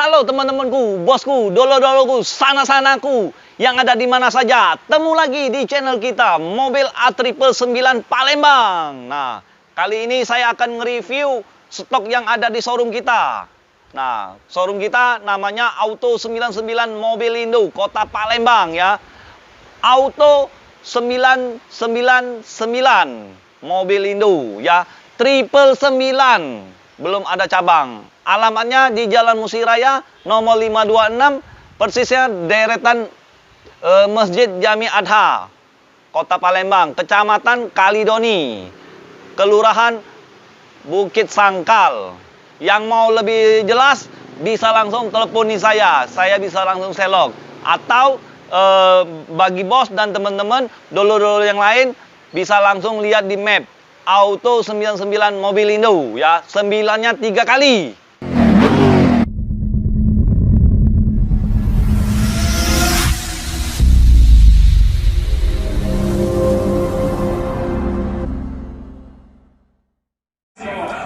Halo teman-temanku, bosku, dolo-doloku, sana-sanaku yang ada di mana saja. Temu lagi di channel kita, mobil A999 Palembang. Nah, kali ini saya akan nge-review stok yang ada di showroom kita. Nah, showroom kita namanya Auto 99 Mobilindo, Kota Palembang ya. Auto 999 Mobilindo ya. 999. Belum ada cabang. Alamatnya di Jalan Musiraya nomor 526, persisnya deretan Masjid Jami Adha, Kota Palembang, Kecamatan Kalidoni, Kelurahan Bukit Sangkal. Yang mau lebih jelas bisa langsung teleponi saya bisa langsung selok. Atau bagi bos dan teman-teman dolo-dolo yang lain bisa langsung lihat di map Auto 99 Mobilindo ya, 9-nya 3 kali.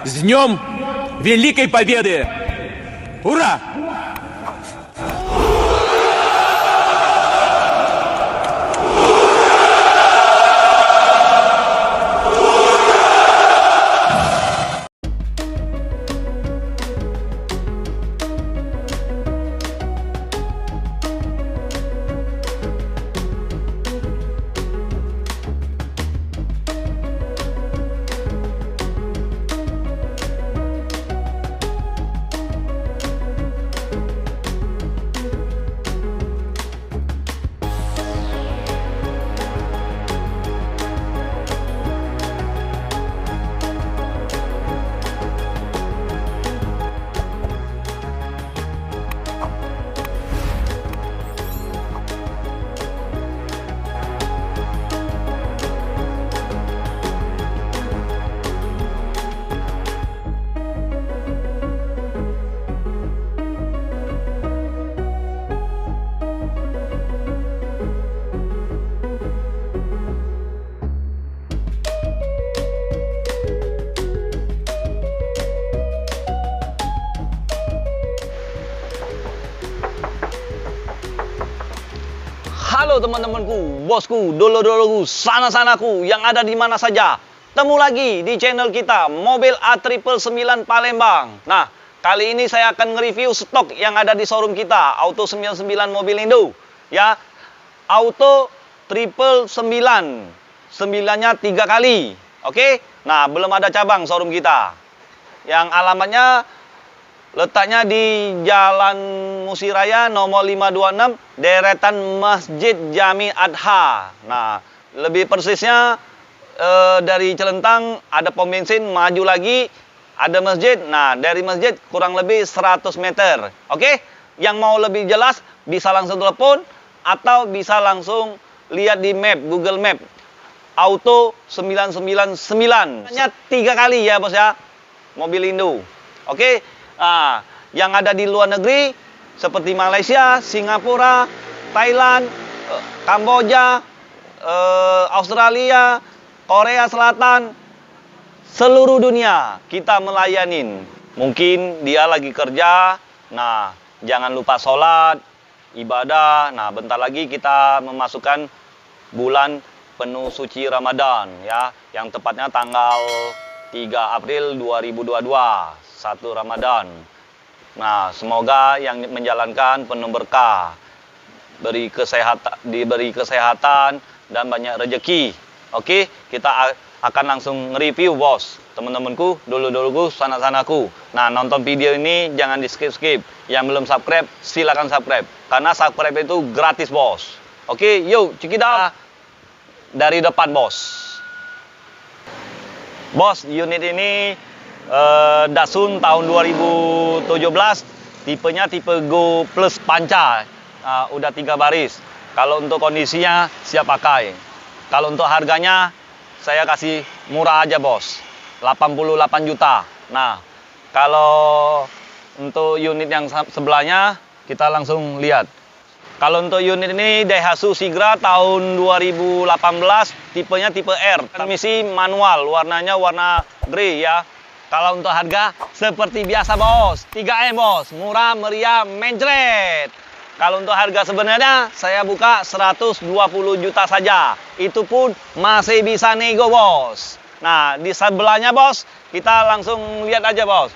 С днем Великой Победы! Ура! Halo teman-temanku, bosku, dolo-doloku, sana-sanaku yang ada di mana saja. Temu lagi di channel kita, mobil A999 Palembang. Nah, kali ini saya akan nge-review stok yang ada di showroom kita, Auto 99 Mobilindo. Ya, Auto 999, 9-nya 3 kali. Oke? Nah, belum ada cabang showroom kita. Yang alamatnya letaknya di Jalan Musiraya nomor 526, deretan Masjid Jami Adha. Nah, lebih persisnya dari Celentang ada pom bensin, maju lagi ada masjid. Nah, dari masjid kurang lebih 100 meter. Oke? Yang mau lebih jelas bisa langsung telepon atau bisa langsung lihat di map, Google Map. Auto 999. Hanya 3 kali ya, Bos ya. Mobilindo. Oke? Nah, yang ada di luar negeri seperti Malaysia, Singapura, Thailand, Kamboja, Australia, Korea Selatan, seluruh dunia kita melayanin. Mungkin dia lagi kerja, nah jangan lupa sholat, ibadah. Nah, bentar lagi kita memasukkan bulan penuh suci Ramadan ya, yang tepatnya tanggal 3 April 2022. 1 Ramadan. Nah, semoga yang menjalankan penuh berkah, diberi kesehatan dan banyak rezeki. Oke, kita akan langsung nge-review, bos. Teman-temanku, dulu-duluku, sana-sanaku. Nah, nonton video ini jangan di skip-skip. Yang belum subscribe, silakan subscribe. Karena subscribe itu gratis, bos. Oke, yuk, check it out. Dari depan, bos. Bos, unit ini Datsun tahun 2017, tipenya tipe Go Plus Panca, udah 3 baris. Kalau untuk kondisinya siap pakai. Kalau untuk harganya saya kasih murah aja, bos, 88 juta. Nah, kalau untuk unit yang sebelahnya kita langsung lihat. Kalau untuk unit ini Daihatsu Sigra tahun 2018, tipenya tipe R, transmisi manual, warnanya warna grey ya. Kalau untuk harga seperti biasa bos, 3M bos, murah meriah mencret. Kalau untuk harga sebenarnya saya buka 120 juta saja. Itu pun masih bisa nego bos. Nah di sebelahnya bos, kita langsung lihat aja bos.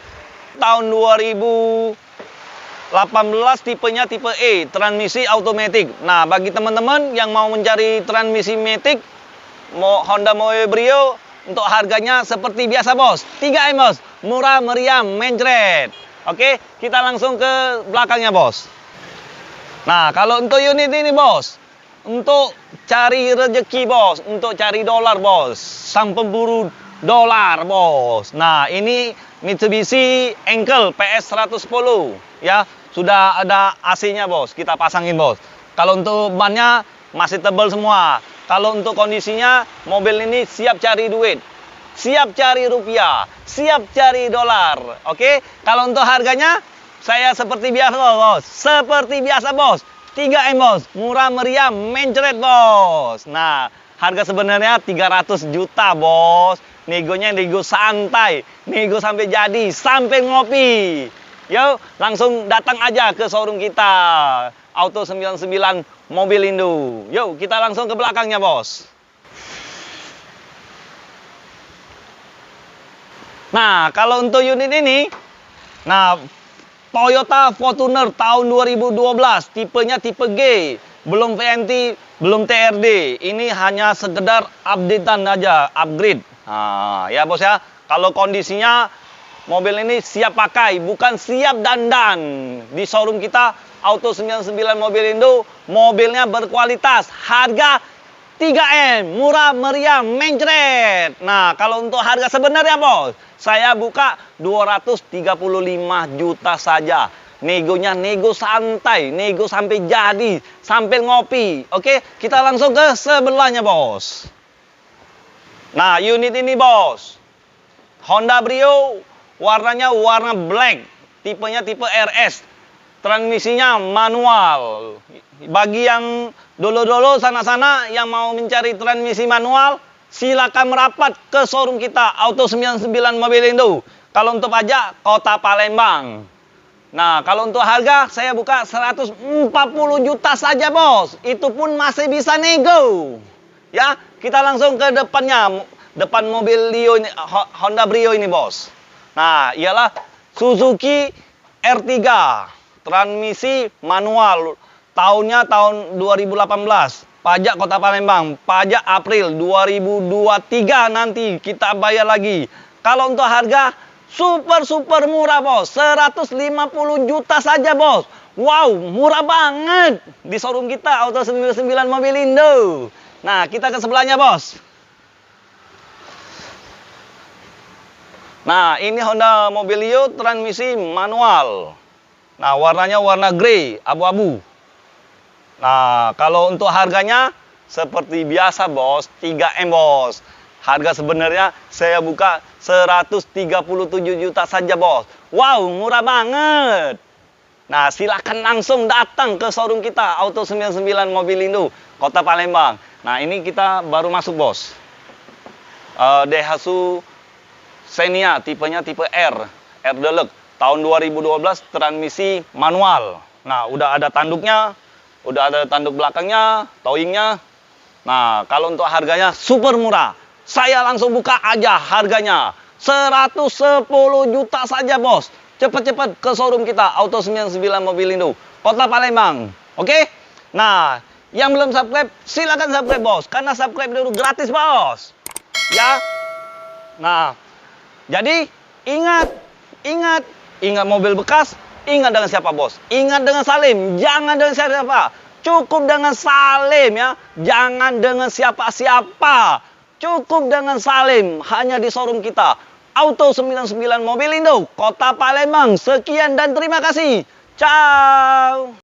Tahun 2018 tipenya tipe E, transmisi automatic. Nah bagi teman-teman yang mau mencari transmisi matic, Honda Mobil Brio, untuk harganya seperti biasa bos, 3M bos, murah meriah mencret. Oke, kita langsung ke belakangnya bos. Nah kalau untuk unit ini bos, untuk cari rezeki bos, untuk cari dolar bos, sang pemburu dolar bos. Nah ini Mitsubishi Enkle PS 110 ya, sudah ada AC-nya bos, kita pasangin bos. Kalau untuk bannya masih tebal semua. Kalau untuk kondisinya, mobil ini siap cari duit, siap cari rupiah, siap cari dolar. Oke, kalau untuk harganya, saya seperti biasa bos, seperti biasa bos, 3M bos, murah meriah mencret bos. Nah, harga sebenarnya 300 juta bos, negonya nego santai, nego sampai jadi, sampai ngopi. Yuk, langsung datang aja ke showroom kita, Auto 99 Mobil Indo. Yuk, kita langsung ke belakangnya bos. Nah, kalau untuk unit ini, nah Toyota Fortuner tahun 2012, tipenya tipe G, belum VNT, belum TRD. Ini hanya sekedar updatean aja, upgrade. Nah, ya bos ya, kalau kondisinya mobil ini siap pakai, bukan siap dandan. Di showroom kita Auto 99 Mobil Indo, mobilnya berkualitas, harga 3M, murah meriah mencret. Nah, kalau untuk harga sebenarnya bos, saya buka 235 juta saja. Negonya nego santai, nego sampai jadi, sampai ngopi. Oke, kita langsung ke sebelahnya bos. Nah, unit ini bos, Honda Brio, warnanya warna black, tipenya tipe RS, transmisinya manual. Bagi yang dolo-dolo sana-sana yang mau mencari transmisi manual, silakan merapat ke showroom kita Auto 99 Mobil Indo. Kalau untuk pajak, Kota Palembang. Nah, kalau untuk harga saya buka 140 juta saja bos. Itu pun masih bisa nego. Ya, kita langsung ke depannya, depan mobil Brio ini, Honda Brio ini bos. Nah, ialah Suzuki R3, transmisi manual, tahunnya tahun 2018, pajak Kota Palembang, pajak April 2023 nanti kita bayar lagi. Kalau untuk harga super murah bos, 150 juta saja bos. Wow, murah banget di showroom kita Auto 99 Mobil Indo. Nah, kita ke sebelahnya bos. Nah, ini Honda Mobilio transmisi manual. Nah, warnanya warna grey, abu-abu. Nah, kalau untuk harganya seperti biasa bos, 3M bos. Harga sebenarnya saya buka 137 juta saja bos. Wow, murah banget. Nah, silakan langsung datang ke showroom kita Auto 99 Mobil Indo, Kota Palembang. Nah, ini kita baru masuk bos. Daihatsu Xenia, tipenya tipe R Deluxe, tahun 2012, transmisi manual. Nah, udah ada tanduknya, udah ada tanduk belakangnya, towingnya. Nah, kalau untuk harganya super murah, saya langsung buka aja harganya 110 juta saja bos. Cepat-cepat ke showroom kita Auto 99 Mobil Indo, Kota Palembang. Oke? Nah, yang belum subscribe silakan subscribe bos, karena subscribe dulu gratis bos. Ya. Nah, jadi ingat mobil bekas, ingat dengan siapa bos? Ingat dengan Salim, jangan dengan siapa. Cukup dengan Salim ya, jangan dengan siapa-siapa. Cukup dengan Salim, hanya di showroom kita Auto 99 Mobil Indo, Kota Palembang. Sekian dan terima kasih. Ciao.